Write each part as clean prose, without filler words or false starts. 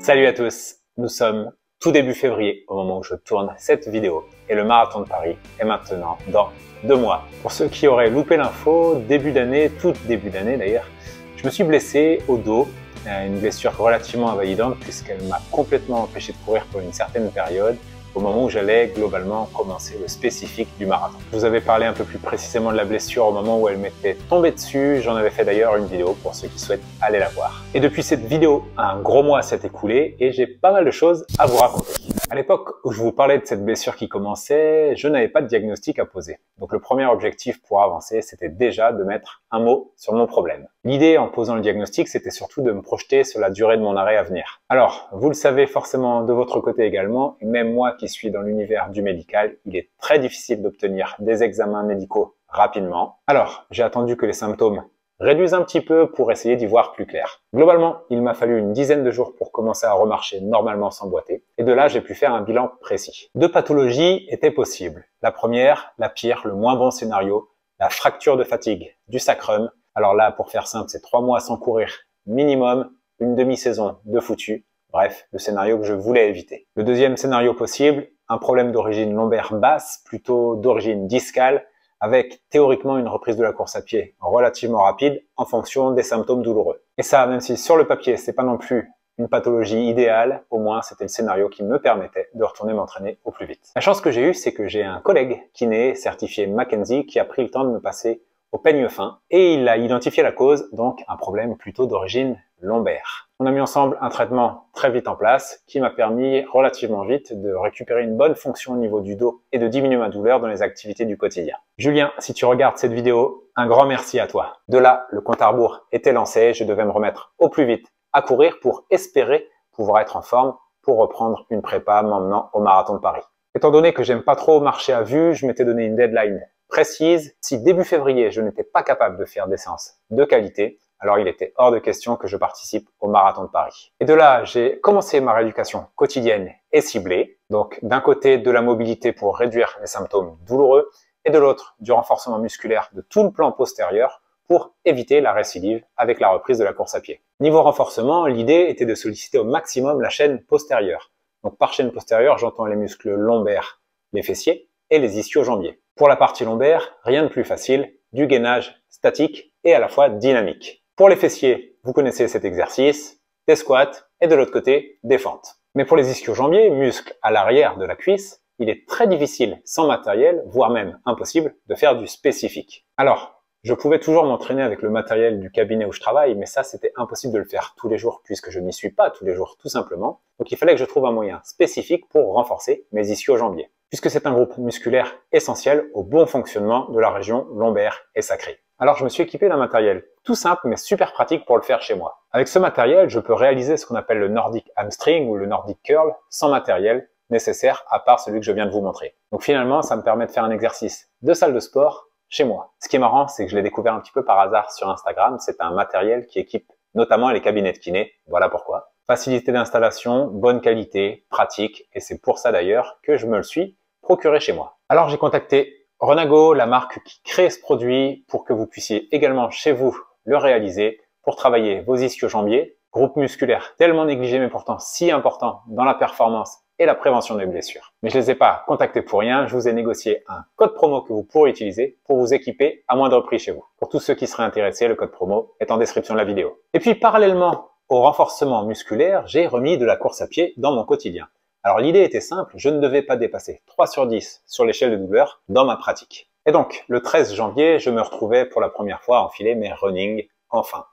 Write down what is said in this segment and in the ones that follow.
Salut à tous, nous sommes tout début février au moment où je tourne cette vidéo et le marathon de Paris est maintenant dans 2 mois. Pour ceux qui auraient loupé l'info, début d'année, tout début d'année d'ailleurs, je me suis blessé au dos, une blessure relativement invalidante puisqu'elle m'a complètement empêché de courir pour une certaine période au moment où j'allais globalement commencer le spécifique du marathon. Je vous avais parlé un peu plus précisément de la blessure au moment où elle m'était tombée dessus, j'en avais fait d'ailleurs une vidéo pour ceux qui souhaitent aller la voir. Et depuis cette vidéo, un gros mois s'est écoulé et j'ai pas mal de choses à vous raconter. À l'époque où je vous parlais de cette blessure qui commençait, je n'avais pas de diagnostic à poser. Donc le premier objectif pour avancer, c'était déjà de mettre un mot sur mon problème. L'idée en posant le diagnostic, c'était surtout de me projeter sur la durée de mon arrêt à venir. Alors, vous le savez forcément de votre côté également, et même moi qui suis dans l'univers du médical, il est très difficile d'obtenir des examens médicaux rapidement. Alors, j'ai attendu que les symptômes réduisent un petit peu pour essayer d'y voir plus clair. Globalement, il m'a fallu une dizaine de jours pour commencer à remarcher normalement sans boiter, et de là, j'ai pu faire un bilan précis. 2 pathologies étaient possibles. La première, la pire, le moins bon scénario, la fracture de fatigue du sacrum. Alors là, pour faire simple, c'est 3 mois sans courir minimum, une demi-saison de foutu. Bref, le scénario que je voulais éviter. Le deuxième scénario possible, un problème d'origine lombaire basse, plutôt d'origine discale, avec théoriquement une reprise de la course à pied relativement rapide en fonction des symptômes douloureux. Et ça, même si sur le papier, c'est pas non plus une pathologie idéale, au moins c'était le scénario qui me permettait de retourner m'entraîner au plus vite. La chance que j'ai eue, c'est que j'ai un collègue kiné certifié McKenzie qui a pris le temps de me passer au peigne fin et il a identifié la cause, donc un problème plutôt d'origine lombaire. On a mis ensemble un traitement très vite en place qui m'a permis relativement vite de récupérer une bonne fonction au niveau du dos et de diminuer ma douleur dans les activités du quotidien. Julien, si tu regardes cette vidéo, un grand merci à toi. De là, le compte à rebours était lancé, je devais me remettre au plus vite à courir pour espérer pouvoir être en forme pour reprendre une prépa m'emmenant au marathon de Paris. Étant donné que j'aime pas trop marcher à vue, je m'étais donné une deadline précise. Si début février, je n'étais pas capable de faire des séances de qualité, alors il était hors de question que je participe au marathon de Paris. Et de là, j'ai commencé ma rééducation quotidienne et ciblée. Donc d'un côté, de la mobilité pour réduire les symptômes douloureux et de l'autre, du renforcement musculaire de tout le plan postérieur pour éviter la récidive avec la reprise de la course à pied. Niveau renforcement, l'idée était de solliciter au maximum la chaîne postérieure. Donc par chaîne postérieure, j'entends les muscles lombaires, les fessiers et les ischio-jambiers. Pour la partie lombaire, rien de plus facile, du gainage statique et à la fois dynamique. Pour les fessiers, vous connaissez cet exercice, des squats et de l'autre côté, des fentes. Mais pour les ischio-jambiers, muscles à l'arrière de la cuisse, il est très difficile, sans matériel, voire même impossible, de faire du spécifique. Alors, je pouvais toujours m'entraîner avec le matériel du cabinet où je travaille, mais ça, c'était impossible de le faire tous les jours puisque je n'y suis pas tous les jours, tout simplement. Donc, il fallait que je trouve un moyen spécifique pour renforcer mes ischio-jambiers, puisque c'est un groupe musculaire essentiel au bon fonctionnement de la région lombaire et sacrée. Alors, je me suis équipé d'un matériel tout simple mais super pratique pour le faire chez moi. Avec ce matériel, je peux réaliser ce qu'on appelle le Nordic Hamstring ou le Nordic Curl sans matériel nécessaire à part celui que je viens de vous montrer. Donc finalement, ça me permet de faire un exercice de salle de sport chez moi. Ce qui est marrant, c'est que je l'ai découvert un petit peu par hasard sur Instagram. C'est un matériel qui équipe notamment les cabinets de kiné. Voilà pourquoi. Facilité d'installation, bonne qualité, pratique. Et c'est pour ça d'ailleurs que je me le suis procuré chez moi. Alors j'ai contacté Renago, la marque qui crée ce produit, pour que vous puissiez également chez vous le réaliser pour travailler vos ischio-jambiers, groupe musculaire tellement négligé mais pourtant si important dans la performance et la prévention des blessures. Mais je ne les ai pas contactés pour rien, je vous ai négocié un code promo que vous pourrez utiliser pour vous équiper à moindre prix chez vous. Pour tous ceux qui seraient intéressés, le code promo est en description de la vidéo. Et puis parallèlement au renforcement musculaire, j'ai remis de la course à pied dans mon quotidien. Alors l'idée était simple, je ne devais pas dépasser 3 sur 10 sur l'échelle de douleur dans ma pratique. Et donc, le 13 janvier, je me retrouvais pour la première fois à enfiler mes running enfin.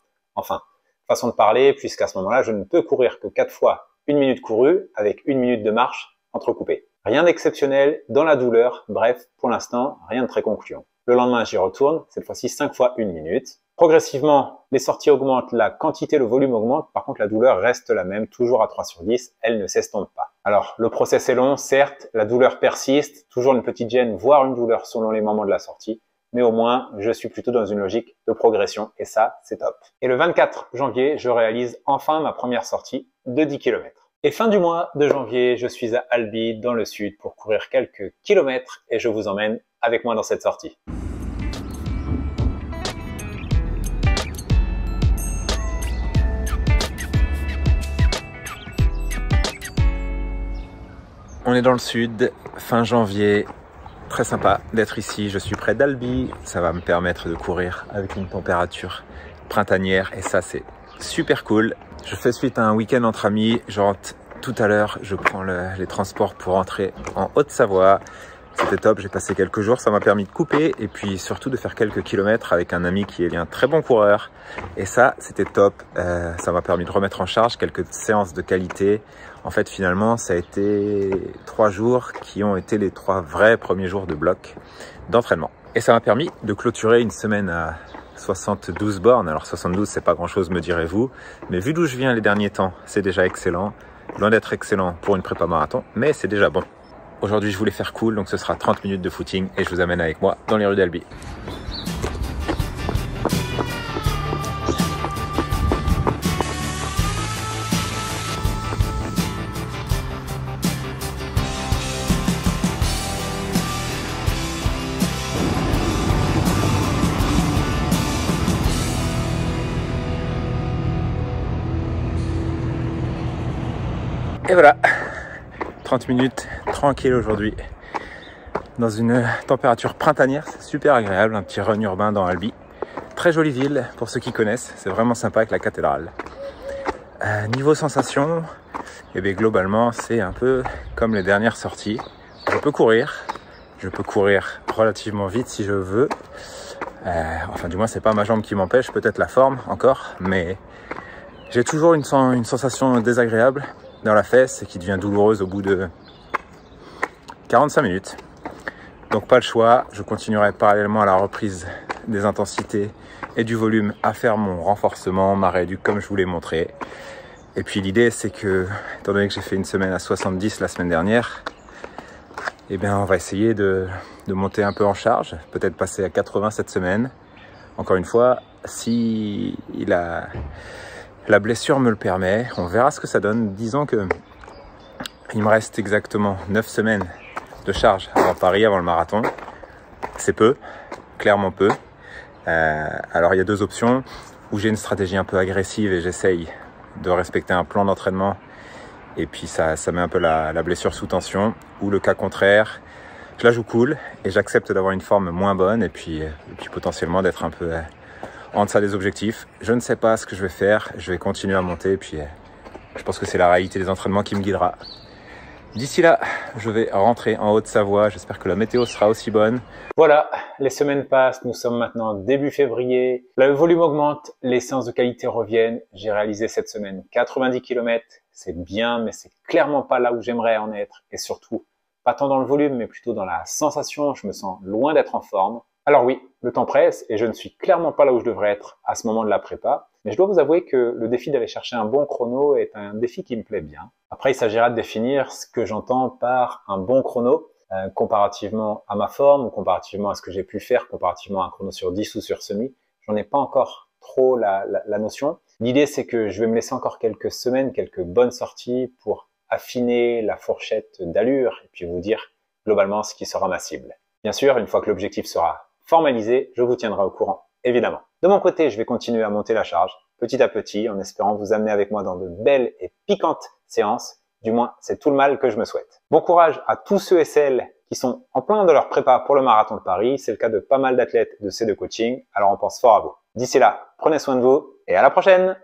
Façon de parler, puisqu'à ce moment-là, je ne peux courir que 4 fois 1 minute courue avec 1 minute de marche entrecoupée. Rien d'exceptionnel dans la douleur, bref, pour l'instant, rien de très concluant. Le lendemain, j'y retourne, cette fois-ci 5 fois 1 minute. Progressivement, les sorties augmentent, la quantité, le volume augmente, par contre la douleur reste la même, toujours à 3 sur 10, elle ne s'estompe pas. Alors, le process est long, certes, la douleur persiste, toujours une petite gêne, voire une douleur selon les moments de la sortie, mais au moins, je suis plutôt dans une logique de progression, et ça, c'est top. Et le 24 janvier, je réalise enfin ma première sortie de 10 km. Et fin du mois de janvier, je suis à Albi, dans le sud, pour courir quelques kilomètres, et je vous emmène avec moi dans cette sortie. On est dans le sud, fin janvier, très sympa d'être ici. Je suis près d'Albi, ça va me permettre de courir avec une température printanière et ça c'est super cool. Je fais suite à un week-end entre amis, je rentre tout à l'heure, je prends les transports pour rentrer en Haute-Savoie. C'était top, j'ai passé quelques jours, ça m'a permis de couper et puis surtout de faire quelques kilomètres avec un ami qui est un très bon coureur. Et ça, c'était top, ça m'a permis de remettre en charge quelques séances de qualité. En fait, finalement, ça a été 3 jours qui ont été les 3 vrais premiers jours de bloc d'entraînement. Et ça m'a permis de clôturer une semaine à 72 bornes. Alors 72, c'est pas grand-chose, me direz-vous. Mais vu d'où je viens les derniers temps, c'est déjà excellent. Loin d'être excellent pour une prépa marathon, mais c'est déjà bon. Aujourd'hui, je voulais faire cool, donc ce sera 30 minutes de footing et je vous amène avec moi dans les rues d'Albi. Et voilà, 30 minutes tranquille aujourd'hui, dans une température printanière, c'est super agréable, un petit run urbain dans Albi. Très jolie ville pour ceux qui connaissent, c'est vraiment sympa avec la cathédrale. Niveau sensation, eh bien, globalement c'est un peu comme les dernières sorties. Je peux courir relativement vite si je veux. Enfin du moins c'est pas ma jambe qui m'empêche, peut-être la forme encore, mais j'ai toujours une sensation désagréable dans la fesse et qui devient douloureuse au bout de 45 minutes. Donc pas le choix, je continuerai parallèlement à la reprise des intensités et du volume à faire mon renforcement, ma rééduque comme je vous l'ai montré. Et puis l'idée c'est que, étant donné que j'ai fait une semaine à 70 la semaine dernière, eh bien on va essayer de monter un peu en charge, peut-être passer à 80 cette semaine. Encore une fois, si la blessure me le permet, on verra ce que ça donne. Disons que il me reste exactement 9 semaines de charge avant Paris, avant le marathon. C'est peu, clairement peu. Alors il y a 2 options, où j'ai une stratégie un peu agressive et j'essaye de respecter un plan d'entraînement et puis ça met un peu la blessure sous tension, ou le cas contraire, je la joue cool et j'accepte d'avoir une forme moins bonne et puis potentiellement d'être un peu en deçà des objectifs. Je ne sais pas ce que je vais faire, je vais continuer à monter et puis je pense que c'est la réalité des entraînements qui me guidera. D'ici là, je vais rentrer en Haute-Savoie. J'espère que la météo sera aussi bonne. Voilà, les semaines passent. Nous sommes maintenant début février. Le volume augmente, les séances de qualité reviennent. J'ai réalisé cette semaine 90 km. C'est bien, mais c'est clairement pas là où j'aimerais en être. Et surtout, pas tant dans le volume, mais plutôt dans la sensation. Je me sens loin d'être en forme. Alors oui, le temps presse et je ne suis clairement pas là où je devrais être à ce moment de la prépa. Mais je dois vous avouer que le défi d'aller chercher un bon chrono est un défi qui me plaît bien. Après, il s'agira de définir ce que j'entends par un bon chrono, comparativement à ma forme, ou comparativement à ce que j'ai pu faire, comparativement à un chrono sur 10 ou sur semi. J'en ai pas encore trop la notion. L'idée, c'est que je vais me laisser encore quelques semaines, quelques bonnes sorties pour affiner la fourchette d'allure et puis vous dire globalement ce qui sera ma cible. Bien sûr, une fois que l'objectif sera formalisé, je vous tiendrai au courant, évidemment. De mon côté, je vais continuer à monter la charge, petit à petit, en espérant vous amener avec moi dans de belles et piquantes séances. Du moins, c'est tout le mal que je me souhaite. Bon courage à tous ceux et celles qui sont en plein de leur prépa pour le marathon de Paris. C'est le cas de pas mal d'athlètes de C2 Coaching, alors on pense fort à vous. D'ici là, prenez soin de vous et à la prochaine!